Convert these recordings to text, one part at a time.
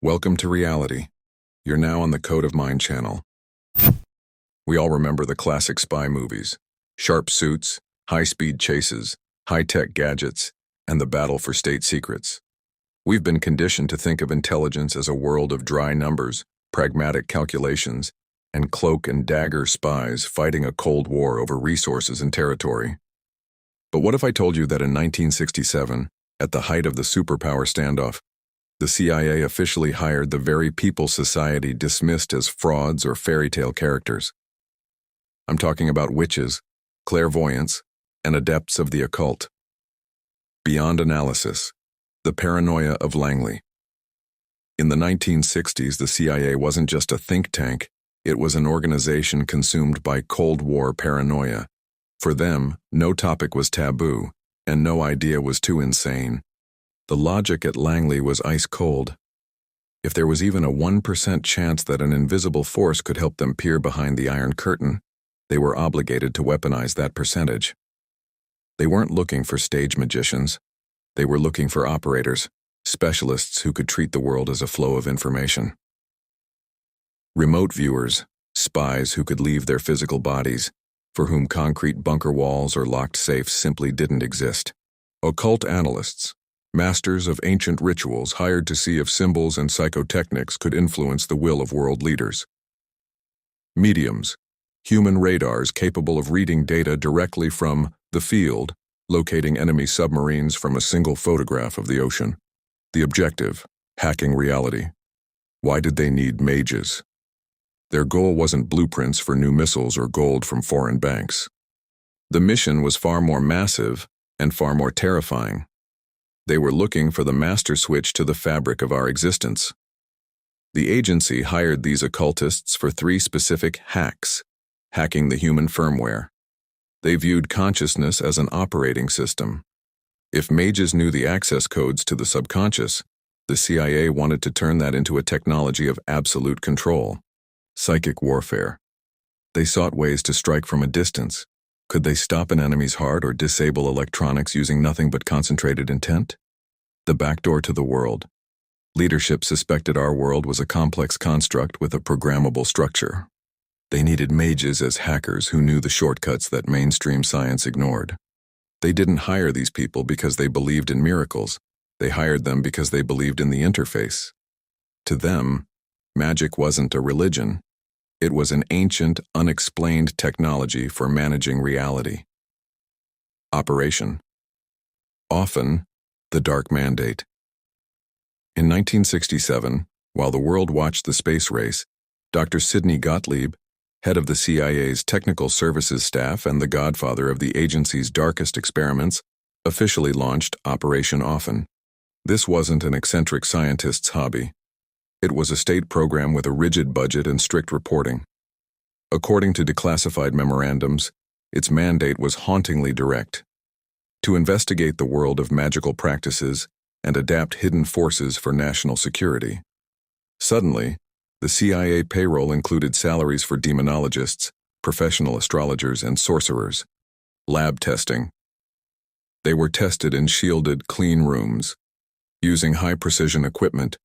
Welcome to reality. You're now on the Code of Mind channel. We all remember the classic spy movies. Sharp suits, high-speed chases, high-tech gadgets, and the battle for state secrets. We've been conditioned to think of intelligence as a world of dry numbers, pragmatic calculations, and cloak and dagger spies fighting a cold war over resources and territory. But what if I told you that in 1967, at the height of the superpower standoff, the CIA officially hired the very people society dismissed as frauds or fairy tale characters? I'm talking about witches, clairvoyants, and adepts of the occult. Beyond analysis, the paranoia of Langley. In the 1960s, the CIA wasn't just a think tank, it was an organization consumed by Cold War paranoia. For them, no topic was taboo, and no idea was too insane. The logic at Langley was ice cold. If there was even a 1% chance that an invisible force could help them peer behind the Iron Curtain, they were obligated to weaponize that percentage. They weren't looking for stage magicians. They were looking for operators, specialists who could treat the world as a flow of information. Remote viewers, spies who could leave their physical bodies, for whom concrete bunker walls or locked safes simply didn't exist. Occult analysts, masters of ancient rituals hired to see if symbols and psychotechnics could influence the will of world leaders. Mediums, human radars capable of reading data directly from the field, locating enemy submarines from a single photograph of the ocean. The objective, hacking reality. Why did they need mages? Their goal wasn't blueprints for new missiles or gold from foreign banks. The mission was far more massive and far more terrifying. They were looking for the master switch to the fabric of our existence. The agency hired these occultists for 3 specific hacks: hacking the human firmware. They viewed consciousness as an operating system. If mages knew the access codes to the subconscious, the CIA wanted to turn that into a technology of absolute control. Psychic warfare. They sought ways to strike from a distance. Could they stop an enemy's heart or disable electronics using nothing but concentrated intent? The backdoor to the world. Leadership suspected our world was a complex construct with a programmable structure. They needed mages as hackers who knew the shortcuts that mainstream science ignored. They didn't hire these people because they believed in miracles. They hired them because they believed in the interface. To them, magic wasn't a religion. It was an ancient, unexplained technology for managing reality. Operation. Often, the Dark Mandate. In 1967, while the world watched the space race, Dr. Sidney Gottlieb, head of the CIA's Technical Services Staff and the godfather of the agency's darkest experiments, officially launched Operation Often. This wasn't an eccentric scientist's hobby. It was a state program with a rigid budget and strict reporting. According to declassified memorandums, its mandate was hauntingly direct: to investigate the world of magical practices and adapt hidden forces for national security. Suddenly, the CIA payroll included salaries for demonologists, professional astrologers, and sorcerers. Lab testing. They were tested in shielded, clean rooms. Using high-precision equipment,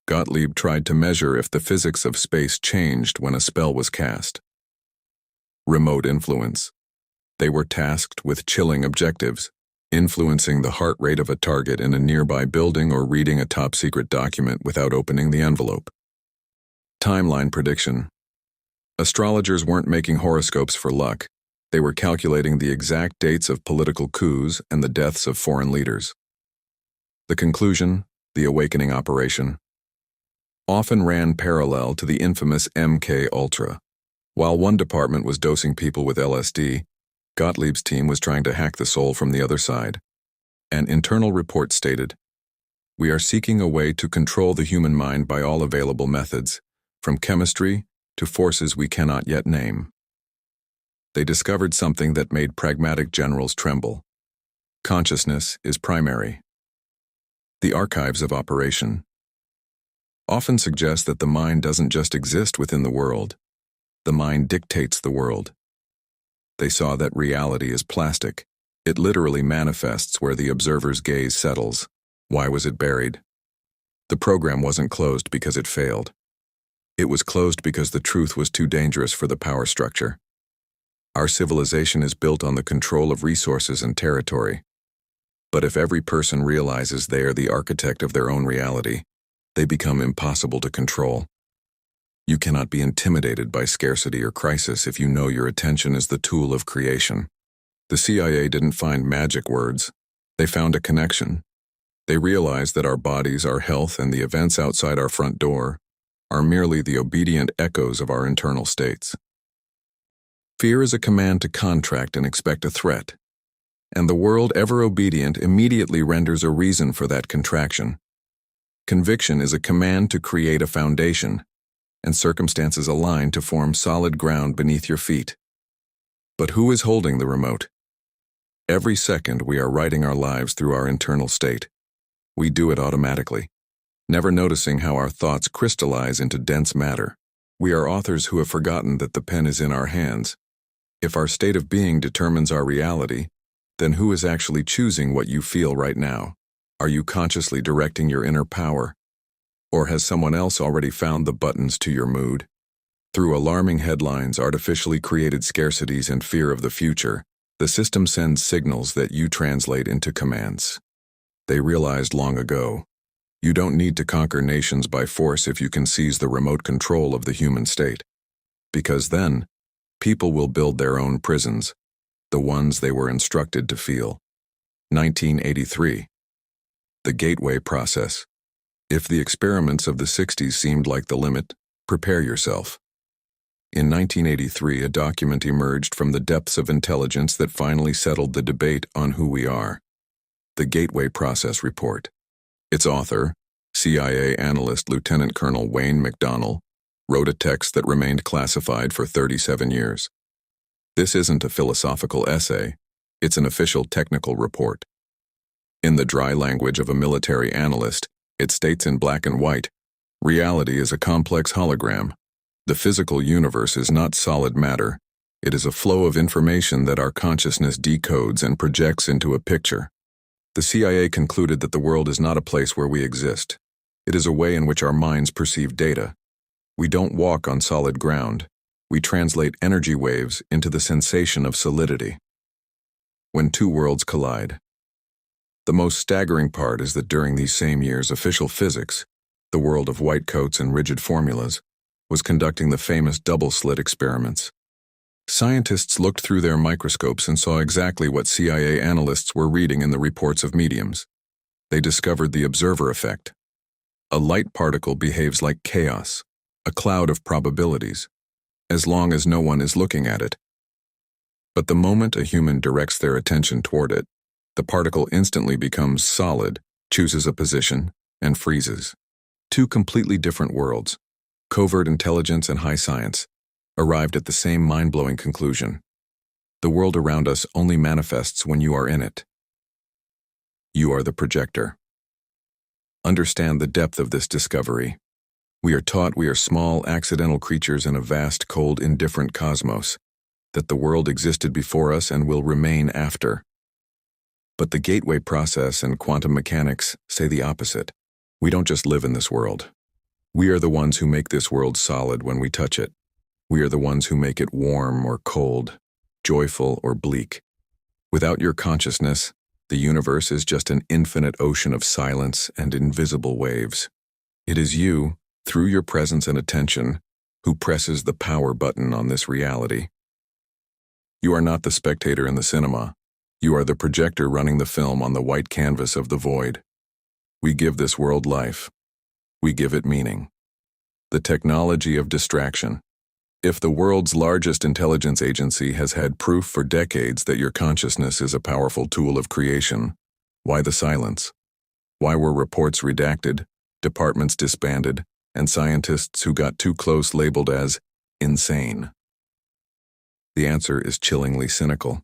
Gottlieb tried to measure if the physics of space changed when a spell was cast. Remote influence. They were tasked with chilling objectives, influencing the heart rate of a target in a nearby building or reading a top-secret document without opening the envelope. Timeline prediction. Astrologers weren't making horoscopes for luck. They were calculating the exact dates of political coups and the deaths of foreign leaders. The conclusion, the awakening operation, often ran parallel to the infamous MK Ultra. While one department was dosing people with LSD, Gottlieb's team was trying to hack the soul from the other side. An internal report stated, "We are seeking a way to control the human mind by all available methods, from chemistry to forces we cannot yet name." They discovered something that made pragmatic generals tremble. Consciousness is primary. The archives of operation often suggest that the mind doesn't just exist within the world. The mind dictates the world. They saw that reality is plastic. It literally manifests where the observer's gaze settles. Why was it buried? The program wasn't closed because it failed. It was closed because the truth was too dangerous for the power structure. Our civilization is built on the control of resources and territory. But if every person realizes they are the architect of their own reality, they become impossible to control. You cannot be intimidated by scarcity or crisis if you know your attention is the tool of creation. The CIA didn't find magic words. They found a connection. They realized that our bodies, our health, and the events outside our front door are merely the obedient echoes of our internal states. Fear is a command to contract and expect a threat, and the world, ever obedient, immediately renders a reason for that contraction. Conviction is a command to create a foundation, and circumstances align to form solid ground beneath your feet. But who is holding the remote? Every second we are writing our lives through our internal state. We do it automatically, never noticing how our thoughts crystallize into dense matter. We are authors who have forgotten that the pen is in our hands. If our state of being determines our reality, then who is actually choosing what you feel right now? Are you consciously directing your inner power? Or has someone else already found the buttons to your mood? Through alarming headlines, artificially created scarcities, and fear of the future, the system sends signals that you translate into commands. They realized long ago, you don't need to conquer nations by force if you can seize the remote control of the human state. Because then, people will build their own prisons, the ones they were instructed to feel. 1983. The Gateway Process. If the experiments of the 60s seemed like the limit, prepare yourself. In 1983, a document emerged from the depths of intelligence that finally settled the debate on who we are. The Gateway Process Report. Its author, CIA analyst Lieutenant Colonel Wayne McDonnell, wrote a text that remained classified for 37 years. This isn't a philosophical essay, it's an official technical report. In the dry language of a military analyst, it states in black and white, reality is a complex hologram. The physical universe is not solid matter. It is a flow of information that our consciousness decodes and projects into a picture. The CIA concluded that the world is not a place where we exist. It is a way in which our minds perceive data. We don't walk on solid ground. We translate energy waves into the sensation of solidity. When two worlds collide. The most staggering part is that during these same years, official physics, the world of white coats and rigid formulas, was conducting the famous double-slit experiments. Scientists looked through their microscopes and saw exactly what CIA analysts were reading in the reports of mediums. They discovered the observer effect. A light particle behaves like chaos, a cloud of probabilities, as long as no one is looking at it. But the moment a human directs their attention toward it, the particle instantly becomes solid, chooses a position, and freezes. Two completely different worlds, covert intelligence and high science, arrived at the same mind-blowing conclusion. The world around us only manifests when you are in it. You are the projector. Understand the depth of this discovery. We are taught we are small, accidental creatures in a vast, cold, indifferent cosmos, that the world existed before us and will remain after. But the Gateway Process and quantum mechanics say the opposite. We don't just live in this world. We are the ones who make this world solid when we touch it. We are the ones who make it warm or cold, joyful or bleak. Without your consciousness, the universe is just an infinite ocean of silence and invisible waves. It is you, through your presence and attention, who presses the power button on this reality. You are not the spectator in the cinema. You are the projector running the film on the white canvas of the void. We give this world life. We give it meaning. The technology of distraction. If the world's largest intelligence agency has had proof for decades that your consciousness is a powerful tool of creation, why the silence? Why were reports redacted, departments disbanded, and scientists who got too close labeled as insane? The answer is chillingly cynical.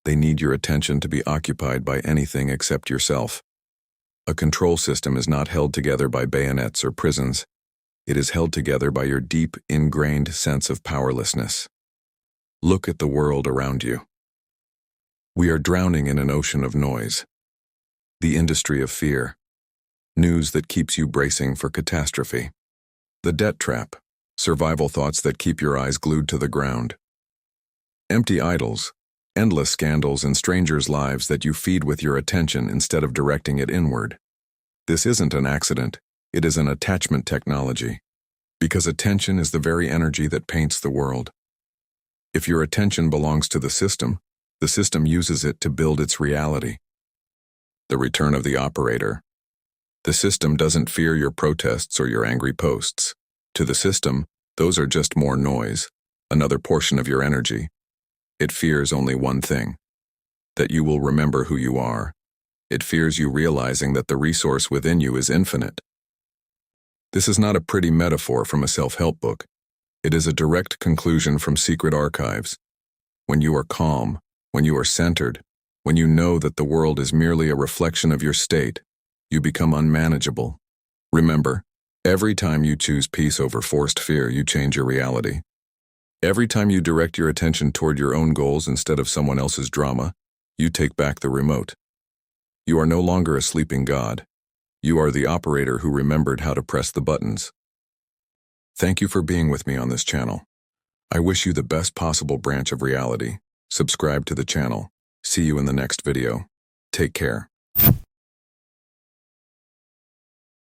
They need your attention to be occupied by anything except yourself. A control system is not held together by bayonets or prisons. It is held together by your deep, ingrained sense of powerlessness. Look at the world around you. We are drowning in an ocean of noise. The industry of fear. news that keeps you bracing for catastrophe. The debt trap, survival thoughts that keep your eyes glued to the ground. Empty idols, endless scandals and strangers' lives that you feed with your attention instead of directing it inward. This isn't an accident, it is an attachment technology. Because attention is the very energy that paints the world. If your attention belongs to the system uses it to build its reality. The return of the operator. The system doesn't fear your protests or your angry posts. To the system, those are just more noise, another portion of your energy. It fears only one thing: that you will remember who you are. It fears you realizing that the resource within you is infinite. This is not a pretty metaphor from a self-help book. It is a direct conclusion from secret archives. When you are calm, when you are centered, when you know that the world is merely a reflection of your state, you become unmanageable. Remember, every time you choose peace over forced fear, you change your reality. Every time you direct your attention toward your own goals instead of someone else's drama, you take back the remote. You are no longer a sleeping god. You are the operator who remembered how to press the buttons. Thank you for being with me on this channel. I wish you the best possible branch of reality. Subscribe to the channel. See you in the next video. Take care.